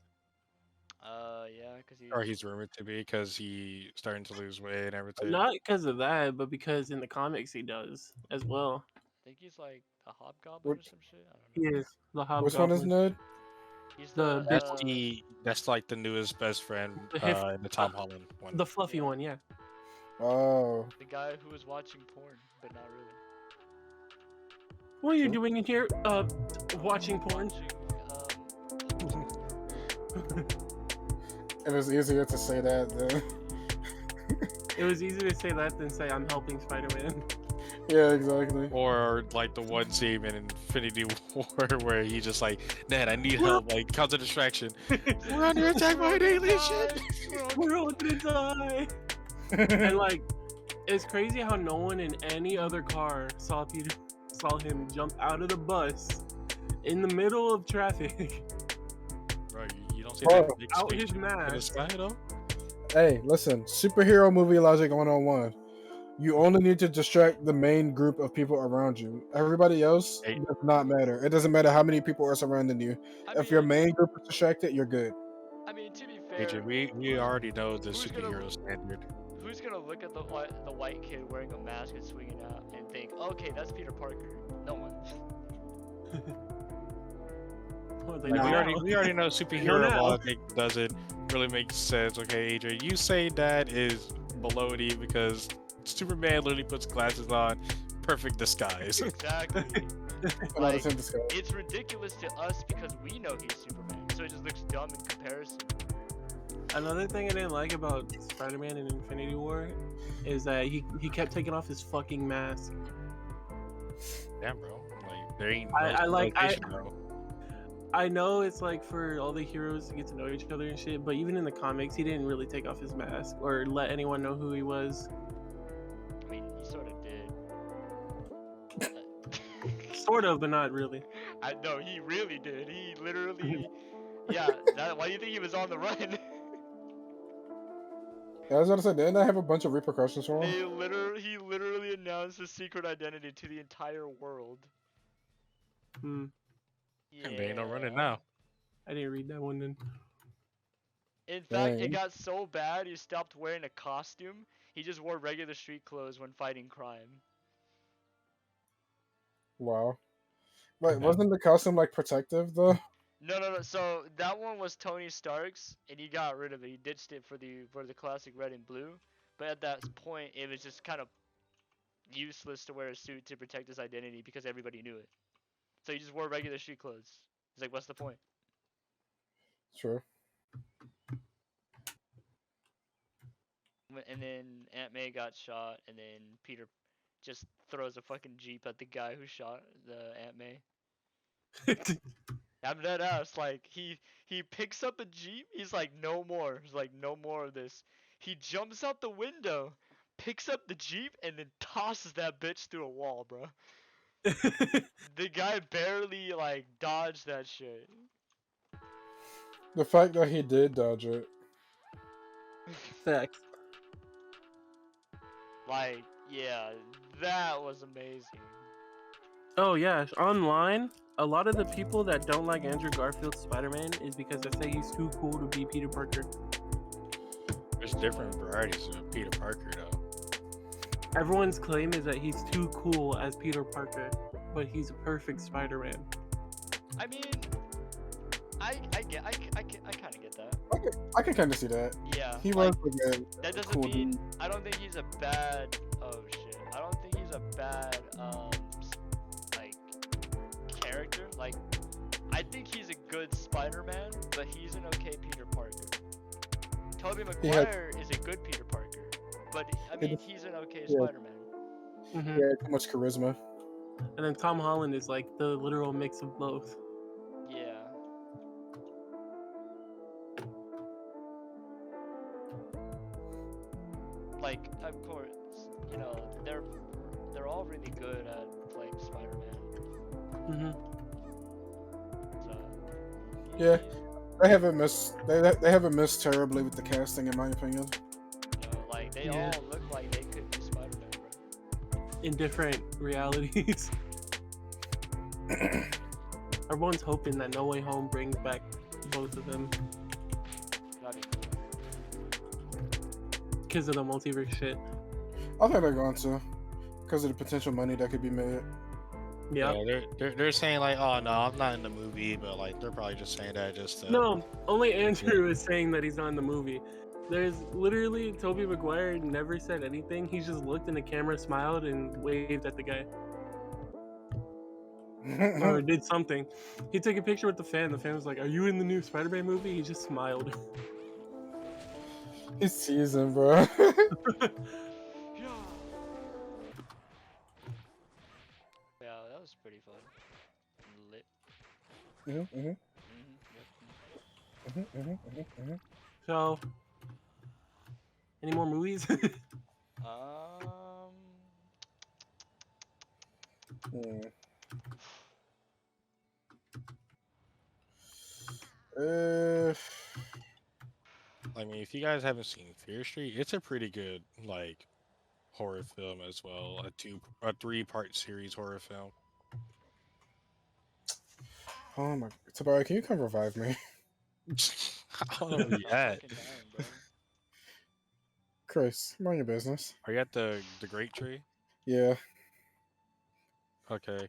Yeah, cause Or he's rumored to be because he's starting to lose weight and everything. Not because of that, but because in the comics he does as well. I think he's like the Hobgoblin or What- some shit. I He don't know. is the Which one is Hobgoblin. Ned? He's the That's like the newest best friend in the Tom Holland one. the fluffy Yeah. one, yeah. Oh. the guy who was watching porn, but not really. What are you True. doing in here? Watching porn. Watching, It was easier to say that than. It was easier to say that than say I'm helping Spider-Man. Yeah, exactly. Or like the one scene in Infinity War where he just like, Ned, I need help, like counter distraction. We're under attack by an alien ship. We're all gonna die. And like, it's crazy how no one in any other car saw him jump out of the bus in the middle of traffic Bro, you don't see Oh. that big out his spaceship in the mask. sky though? Hey, listen, superhero movie logic 101. You only need to distract the main group of people around you. Everybody else Hey. does not matter. It doesn't matter how many people are surrounding you. I If your mean, main group is distracted, you're good. I mean, to be fair, AJ, we already know the who's gonna- superhero standard. who's gonna look at the white kid wearing a mask and swinging out and think, okay, that's Peter Parker? No one. Well, they Like, know. we already know superhero now. logic doesn't really make sense. Okay, AJ, you say that is baloney because Superman literally puts glasses on, perfect disguise. Exactly. Without Like, a sense of scale. It's ridiculous to us because we know he's Superman, so it just looks dumb in comparison. Another thing I didn't like about Spider-Man in Infinity War is that he kept taking off his fucking mask. Damn, bro. Like there ain't no I location, bro. I know it's like for all the heroes to get to know each other and shit, but even in the comics, he didn't really take off his mask or let anyone know who he was. I mean, he sort of did. Sort of, but not really. I know he really did. He literally, yeah. Why do you think he was on the run? I was about to say, didn't I have a bunch of repercussions for him? He literally announced his secret identity to the entire world. Hmm. Yeah. There ain't no running now. I didn't read that one then. In fact, Dang. it got so bad he stopped wearing a costume. He just wore regular street clothes when fighting crime. Wow. Wait, Okay. wasn't the costume like protective though? No. So that one was Tony Stark's, and he got rid of it. He ditched it for the classic red and blue. But at that point, it was just kind of useless to wear a suit to protect his identity because everybody knew it. So he just wore regular street clothes. He's like, what's the point? True. And then Aunt May got shot, and then Peter just throws a fucking jeep at the guy who shot the Aunt May. I'm dead ass. Like he picks up a jeep. He's like, no more. He's like, no more of this. He jumps out the window, picks up the jeep, and then tosses that bitch through a wall, bro. The guy barely like dodged that shit. The fact that he did dodge it. Facts. Like, yeah, that was amazing. Oh yeah, online, a lot of the people that don't like Andrew Garfield's Spider-Man is because they say he's too cool to be Peter Parker. There's different varieties of Peter Parker though. Everyone's claim is that he's too cool as Peter Parker, but he's a perfect Spider-Man. I mean, I kind of get that. I can kind of see that. Yeah. He like, was like a that doesn't cool mean dude. I don't think he's a bad. Oh shit! I don't think he's a bad like character. Like, I think he's a good Spider-Man, but he's an okay Peter Parker. Tobey He had- Maguire is a good Peter Parker, but I He mean had- he's an okay yeah. Spider-Man. Mm-hmm. He had too much charisma. And then Tom Holland is like the literal mix of both. Yeah. Like, of course, you know, they're all really good at playing Spider-Man. Hmm. So, Yeah. They haven't missed. They haven't missed terribly with the casting, in my opinion. you know, like they Yeah. all look like they could be Spider-Man, bro. In different realities. Everyone's hoping that No Way Home brings back both of them That'd be cool. because of the multiverse shit. I think they're going to, because of the potential money that could be made. Yeah. They're saying like, oh no, I'm not in the movie, but like they're probably just saying that just to... No, only Andrew is saying that he's not in the movie. There's literally Tobey Maguire never said anything. He just looked in the camera, smiled, and waved at the guy. Or did something. He took a picture with the fan. The fan was like, "Are you in the new Spider-Man movie?" He just smiled. He's teasing, bro. Yeah, that was pretty fun. Lit. Mhm. Yep. So, any more movies? Hmm. Uh, I mean, if you guys haven't seen Fear Street, it's a pretty good like horror film as well. A 3-part series horror film. oh my, Tabari, can you come revive me? I don't know where you I'm at. fucking dying, bro. Chris, mind your business. Are you at the Great Tree? Yeah. Okay.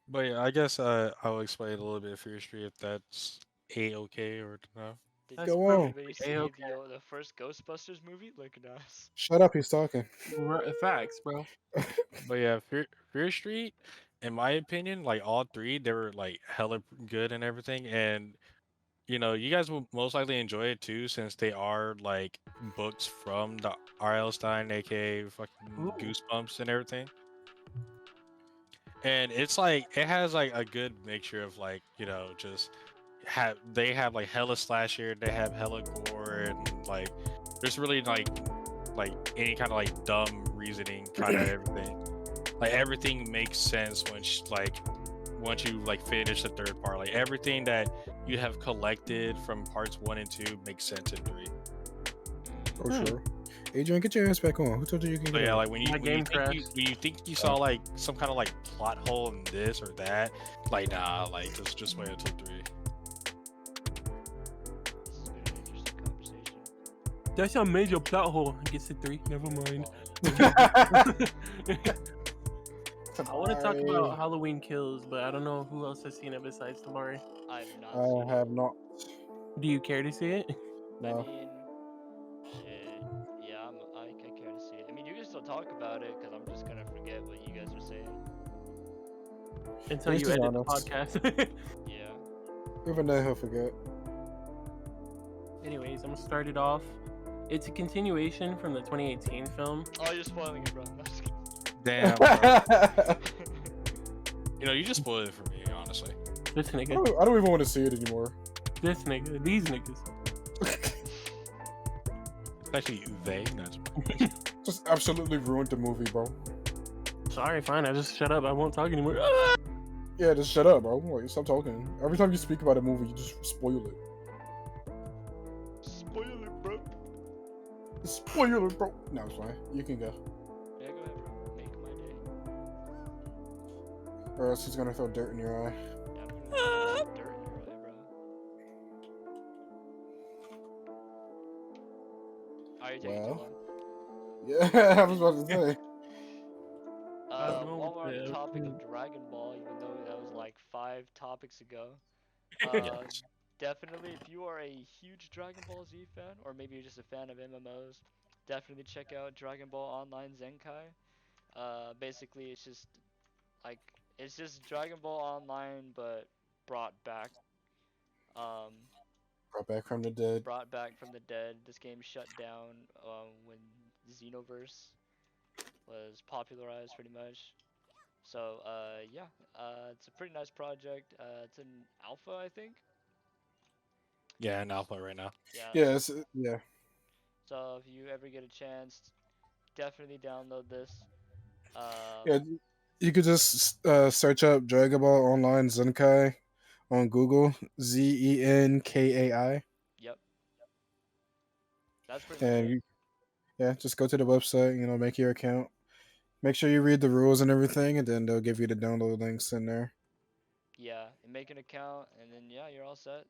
But yeah, I guess I'll explain a little bit of Fear Street if that's a-okay or no. Did That's Go did on. anybody see A-okay. the first Ghostbusters movie? Look at us. Shut up, he's talking. Facts, bro. But yeah, Fear Street, in my opinion, like all 3, they were like hella good and everything. And you know, you guys will most likely enjoy it too, since they are like books from the R.L. Stein, aka fucking Ooh. Goosebumps and everything. And it's like it has like a good mixture of like, you know, just they have like hella slasher, they have hella gore, and like there's really like any kind of like dumb reasoning kind of everything. Like everything makes sense once you like finish the 3rd part. Like everything that you have collected from parts 1 and 2 makes sense in 3. Oh, sure. Adrian, get your ass back on. Who told you you can So get yeah, on? like when you think you saw like some kind of like plot hole in this or that, like nah, like just wait until 3. This has been an interesting conversation. That's a major plot hole. I guess it 3. Never mind. I want to talk about Halloween Kills, but I don't know who else has seen it besides Tamari. I've not I seen have not. Do you care to see it? No. I mean, shit. Yeah, I care to see it. I mean, you can still talk about it, because I'm just gonna forget what you guys are saying. Until This you is edit the honest. podcast. Yeah. Even then, he'll forget. Anyways, I'm gonna start it off. It's a continuation from the 2018 film. Oh, you're spoiling it, bro. I'm just kidding. Damn, bro. You know, you just spoiled it for me, honestly. This I nigga. don't even want to see it anymore. This nigga. These niggas. Especially they, not Just absolutely ruined the movie, bro. Sorry, fine. I just shut up. I won't talk anymore. Yeah, just shut up, bro. Like, stop talking. Every time you speak about a movie, you just spoil it. Spoil it, bro. Spoil it, bro. No, it's fine. You can go. Yeah, go ahead, bro. Make my day. Or else he's gonna throw dirt in your eye. Yeah, I'm gonna throw dirt in your eye, bro. Are you taking too Well. long? Yeah, I was about to say. don't know While what we're on the the- topic of Dragon Ball, even though that was like 5 topics ago, Yes. definitely if you are a huge Dragon Ball Z fan, or maybe you're just a fan of MMOs, definitely check out Dragon Ball Online Zenkai. Basically, it's just Dragon Ball Online, but brought back. Brought back from the dead. Brought back from the dead. This game shut down when Xenoverse was popularized, pretty much. So yeah, it's a pretty nice project. It's in alpha, I think. Yeah, in alpha right now. Yeah. Yeah, yeah. So if you ever get a chance, definitely download this. Um, Yeah, you could just search up Dragon Ball Online Zenkai on Google, Zenkai, yep, that's pretty much and it. yeah, just go to the website. Make your account. Make sure you read the rules and everything, and then they'll give you the download links in there. Yeah, and make an account, and then yeah, you're all set.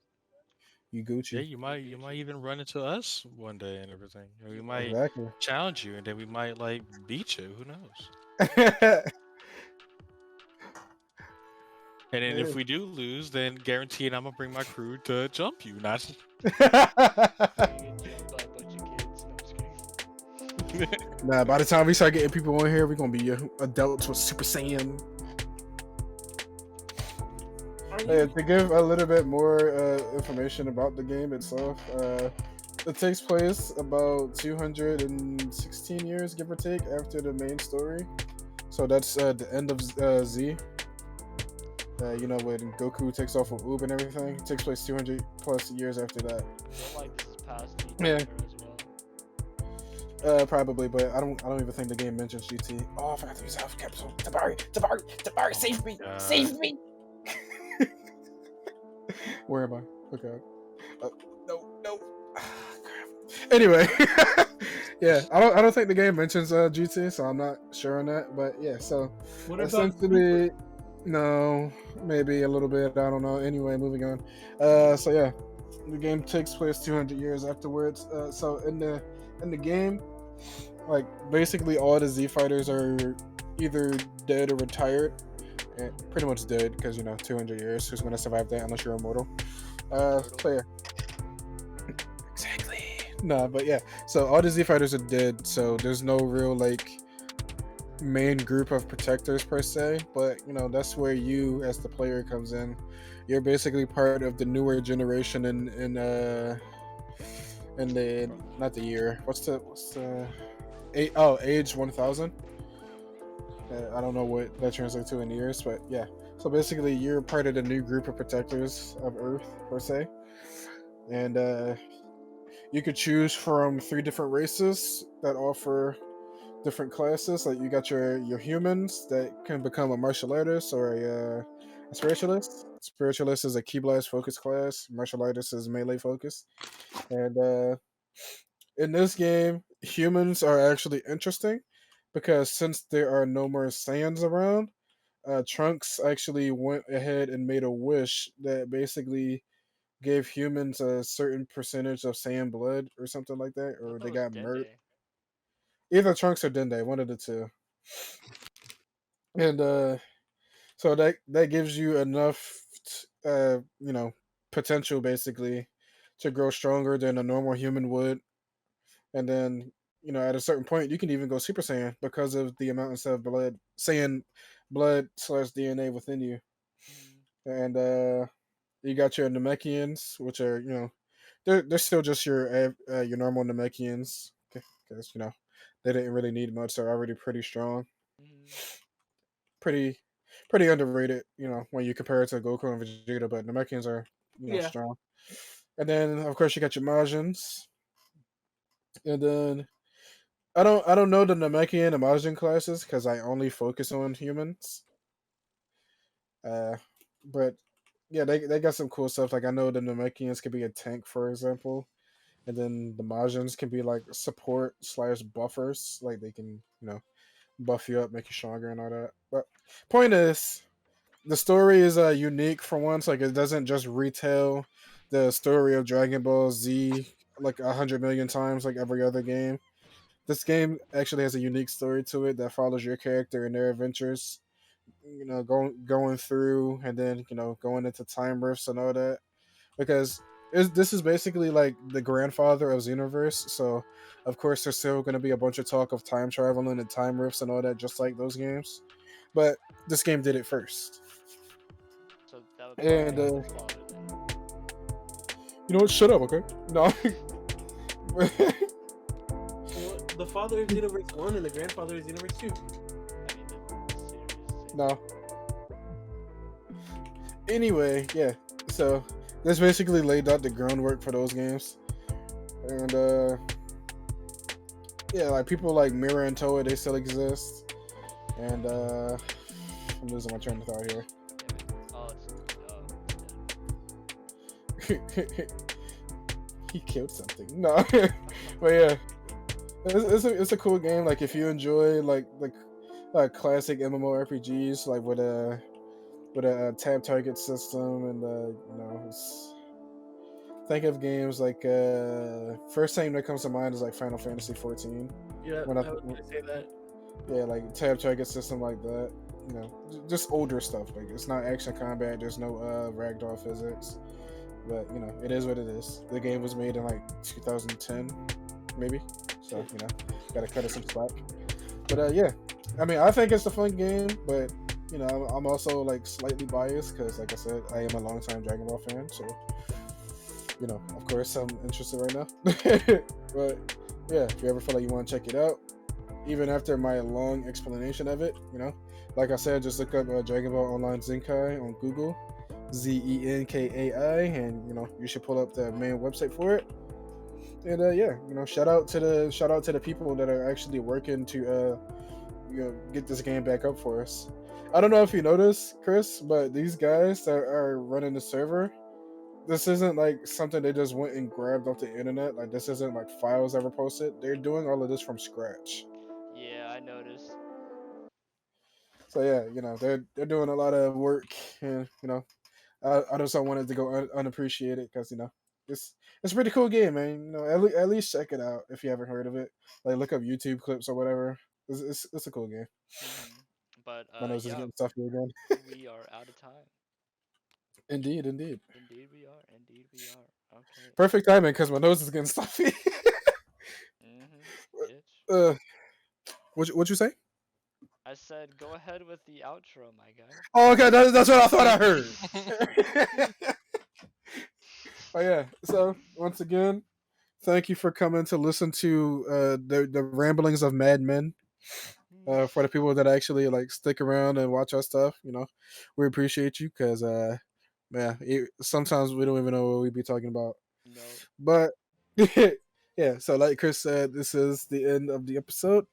You Yeah, Gucci. you might even run into us one day and everything. Or we You might might. Exactly. challenge you, and then we might like beat you. Who knows? And then if we do lose, then guaranteed I'm gonna bring my crew to jump you. Not You're gonna get jumped by a bunch of kids. No, I'm just kidding. Nah, by the time we start getting people on here, we're gonna be adults with Super Saiyan. Are Yeah, you? to give a little bit more information about the game itself, it takes place about 216 years, give or take, after the main story. So that's the end of Z. When Goku takes off with Oob and everything, it takes place 200 plus years after that. Feel like this is past GT Yeah. era as well. Probably, but I don't even think the game mentions GT. Oh, I forgot to use health capsule. Tabari, save me, save me. Where am I? Okay. No. Crap. Anyway, yeah, I don't think the game mentions GT, so I'm not sure on that. But yeah, so What about essentially, no, maybe a little bit. I don't know. Anyway, moving on. So yeah, the game takes place 200 years afterwards. So in the game, like basically all the Z fighters are either dead or retired. Pretty much dead because 200 years. Who's gonna survive that unless you're immortal? So yeah. Exactly. Nah, but yeah. So all the Z fighters are dead. So there's no real like main group of protectors per se. But that's where you as the player comes in. You're basically part of the newer generation in the not the year. What's the age 1000. I don't know what that translates to in years, but yeah. So basically, you're part of the new group of protectors of Earth, per se. And you could choose from 3 different races that offer different classes. Like you got your humans that can become a martial artist or a spiritualist. Spiritualist is a key blast focus class. Martial artist is melee focus. And in this game, humans are actually interesting because since there are no more Saiyans around, Trunks actually went ahead and made a wish that basically gave humans a certain percentage of Saiyan blood or something like that, I or thought they that was got murdered. Dende. Either Trunks or Dende, one of the two. And so that gives you enough, potential basically to grow stronger than a normal human would. And then at a certain point you can even go Super Saiyan because of the amount of blood Saiyan blood / DNA within you. Mm, And you got your Namekians, which are they're still just your normal Namekians because they didn't really need much. They're already pretty strong, mm, pretty pretty underrated. When you compare it to Goku and Vegeta, but Namekians are Yeah. strong. And then of course you got your Majins, and then I don't know the Namekian and Majin classes because I only focus on humans. Uh, but yeah, they got some cool stuff. Like I know the Namekians could be a tank, for example, and then the Majins can be like support / buffers. Like they can buff you up, make you stronger, and all that. But point is, the story is unique for once. Like it doesn't just retell the story of Dragon Ball Z like 100 million times like every other game. This game actually has a unique story to it that follows your character and their adventures. Going through and then going into time rifts and all that because this is basically like the grandfather of Xenoverse. So of course there's still going to be a bunch of talk of time traveling and time rifts and all that, just like those games. But this game did it first. so that would And probably be the father then. you know what? Shut up, okay? No. Well, the father is Universe 1 and the grandfather is Universe 2. I mean, the series. No. Anyway, yeah. So this basically laid out the groundwork for those games, and yeah, like people like Mirror and Toa, they still exist, and I'm losing my train of thought here. Oh, it's dead. He killed something. No, but yeah, it's a cool game. Like if you enjoy like classic MMORPGs, like with a tab target system, and think of games like first thing that comes to mind is like Final Fantasy 14. Yeah, When I was gonna say that. Yeah, like tab target system like that. Just older stuff. Like it's not action combat. There's no ragdoll physics. But it is what it is. The game was made in like 2010, maybe. So gotta cut it some slack. But yeah, I mean, I think it's a fun game. But I'm also like slightly biased because, like I said, I am a longtime Dragon Ball fan. So of course, I'm interested right now. But yeah, if you ever feel like you want to check it out, even after my long explanation of it, like I said, just look up Dragon Ball Online Zenkai on Google. Zenkai, and you should pull up the main website for it. And yeah, shout out to the people that are actually working to get this game back up for us. I don't know if you noticed, Chris, but these guys that are running the server, this isn't like something they just went and grabbed off the internet. Like this isn't like files ever posted. They're doing all of this from scratch. Yeah, I noticed. So yeah, they're doing a lot of work, and I just don't want it to go unappreciated because it's a pretty cool game, man. At least check it out if you haven't heard of it. Like look up YouTube clips or whatever. It's a cool game. But My nose is yeah, getting stuffy again. we are out of time. Indeed. Indeed we are. Okay. Perfect timing because my nose is getting stuffy. Bitch. What you say? I said go ahead with the outro, my guy. Oh, okay, that's what I thought I heard. Oh yeah. So once again, thank you for coming to listen to the ramblings of madmen. For the people that actually like stick around and watch our stuff, we appreciate you because sometimes we don't even know what we be talking about. No. But yeah, so like Chris said, this is the end of the episode.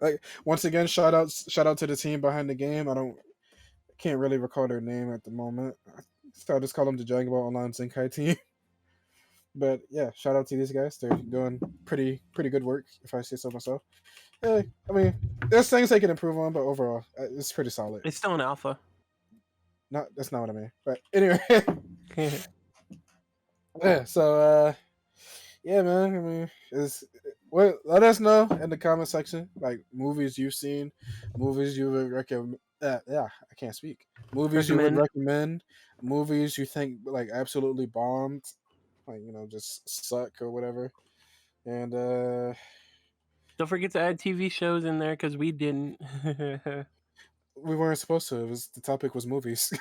Like once again, shout out to the team behind the game. Can't really recall their name at the moment. So I'll just call them the Dragon Ball Online Zenkai team. But yeah, shout out to these guys. They're doing pretty good work, if I say so myself. I mean, there's things they can improve on, but overall, it's pretty solid. It's still an alpha. That's not what I mean. But anyway, yeah. So yeah, man. I mean, let us know in the comment section, like movies you've seen, movies you would recommend. Yeah, I can't speak. Movies you would recommend, movies you think like absolutely bombed, like just suck or whatever. And don't forget to add TV shows in there because we didn't. We weren't supposed to. The topic was movies.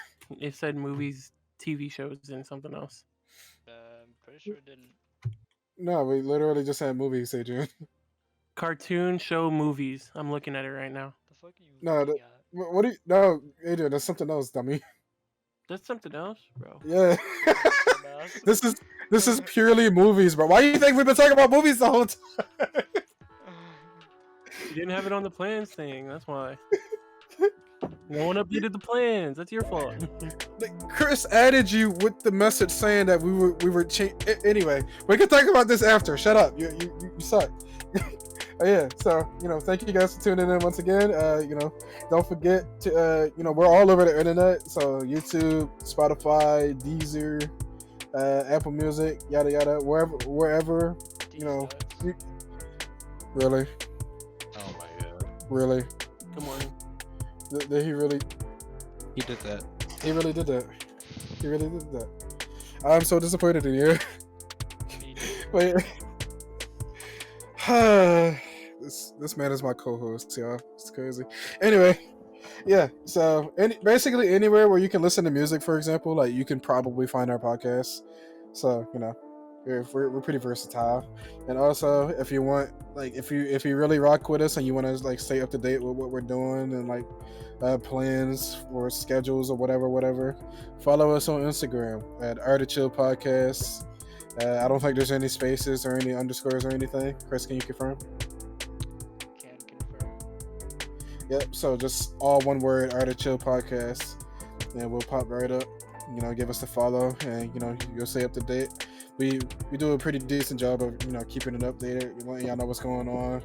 It said movies, TV shows, and something else. I'm pretty sure it didn't. No, we literally just had movies, Adrian. Cartoon show movies. I'm looking at it right now. The fuck are you No, looking at? what do you? No, Adrian, that's something else, dummy. That's something else, bro. Yeah. This is purely movies, bro. Why do you think we've been talking about movies the whole time? You didn't have it on the plans thing. That's why. No one updated the plans. That's your fault. Chris added you with the message saying that we were anyway, we can talk about this after. Shut up. You suck. Yeah, so thank you guys for tuning in once again. Don't forget to we're all over the internet, so YouTube, Spotify, Deezer, Apple Music, yada yada, wherever really. Oh my god. Really? Come on. Did he really? He did that. He really did that. He really did that. I'm so disappointed in you. Wait. This man is my co-host, y'all. It's crazy. Anyway, yeah. So basically anywhere where you can listen to music, for example, like you can probably find our podcast. So we're pretty versatile. And also, if you want, like, if you really rock with us and you want to like stay up to date with what we're doing and like plans or schedules or whatever, follow us on Instagram at Art of Chill Podcast. I don't think there's any spaces or any underscores or anything. Chris, can you confirm? Can confirm. Yep. So just all one word, Art of Chill Podcast, and we'll pop right up. You know, give us a follow, and you know you'll stay up to date. We do a pretty decent job of keeping it updated, letting y'all know what's going on.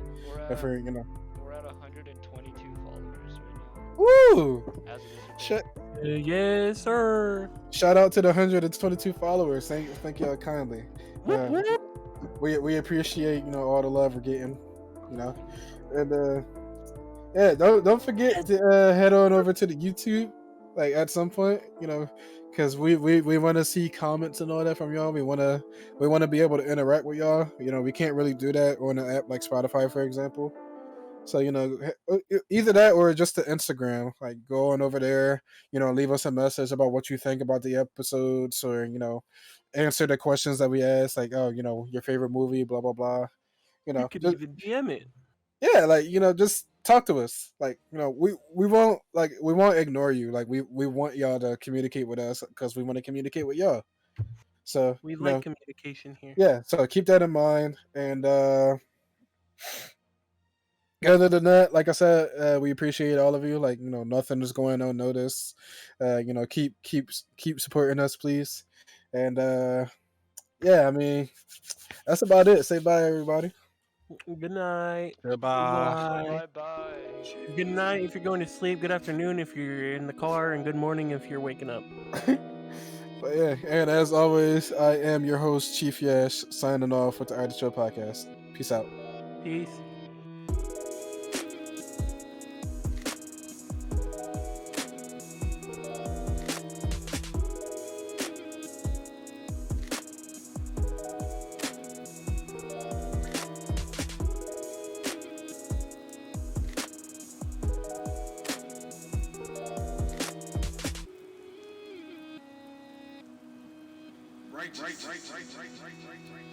If we're We're at 122 followers right now. Woo! As of this Shut. Yes, sir. Shout out to the 122 followers. Thank y'all kindly. We appreciate all the love we're getting. And yeah, don't forget to head on over to the YouTube like at some point. Because we want to see comments and all that from y'all. We want to be able to interact with y'all. We can't really do that on an app like Spotify, for example. So either that or just the Instagram. Like go on over there. Leave us a message about what you think about the episodes, or answer the questions that we ask. Like your favorite movie, blah blah blah. You could even DM it. Yeah, like just talk to us. Like we won't ignore you. Like we want y'all to communicate with us because we want to communicate with y'all. So We like communication here. yeah, so keep that in mind. And other than that, like I said, we appreciate all of you. Like nothing is going unnoticed. Keep supporting us, please. And yeah, I mean that's about it. Say bye, everybody. Good night. Goodbye. Bye. Good night if you're going to sleep. Good afternoon if you're in the car, and good morning if you're waking up. But yeah, and as always, I am your host, Chief Yash, signing off with the Art of Show podcast. Peace out. Peace. Right.